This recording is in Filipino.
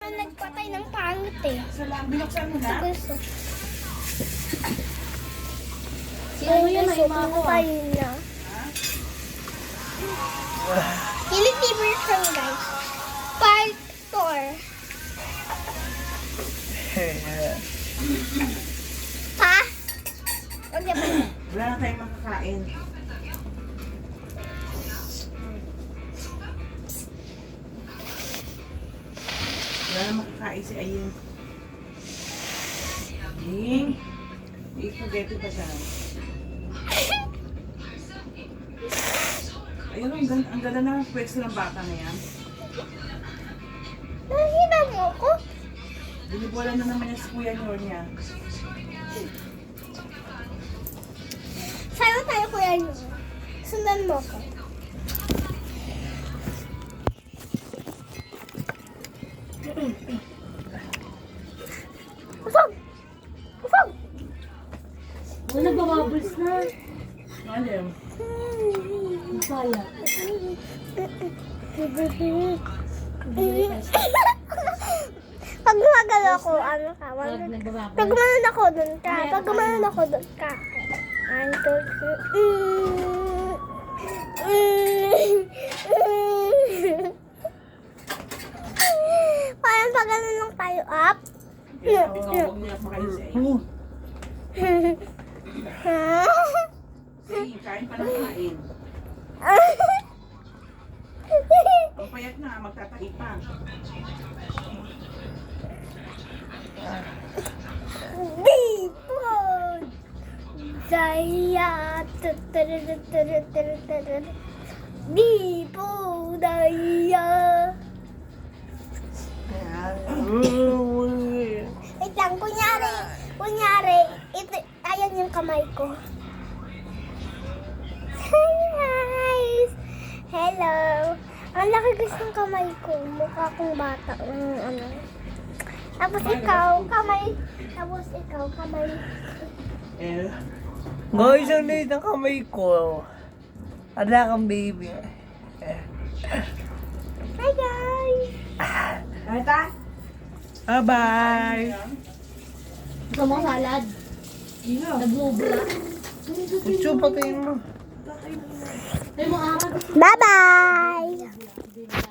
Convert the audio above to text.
ang nagpatay ng pangit eh. Binuksan mo na? Gusto. Ano yan ay mga ko ah. na. Kiliti version guys. Part 4. Ha? Okay ba? Wala na tayong makakain. Wala na makakain si Aying. Aying. Spaghetti pa siya. Ayun, ang ganda na ang pwesto ng bata na yan. Nakita mo ako? Binibola na naman niya si Kuya niya. Sayo tayo kuya niyo. Sundan mo ko. Usog! Usog! Oh, nagbabubbles na. Alam. Masaya. Pag gumagalaw ako, ano ka? Pag nagbabubbles. Pag gumanon ako, dun ka. Pag gumanon ako, dun ka. One, two, three. Parang pag ano lang tayo, up. Kaya huwag niya makain si Aying. Si Aying, kain pa ng kain. Ang payat na, magtatahi pa. Dito! Daya! Dito! Daya! Wait lang, kunyari, ito, ayan yung kamay ko. Hi, guys! Hello! Ang laki gusto ng kamay ko. Mukha kong bata. Ano. Tapos ikaw, kamay. Tapos ikaw, kamay. Eh, Guys, ang liit ng kamay ko. Ala kang baby. Hi, guys! Nakita? Bye-bye! Gusto mo salad? Nagbubula. Pucho, patayin mo. Ay mo arag. Bye-bye!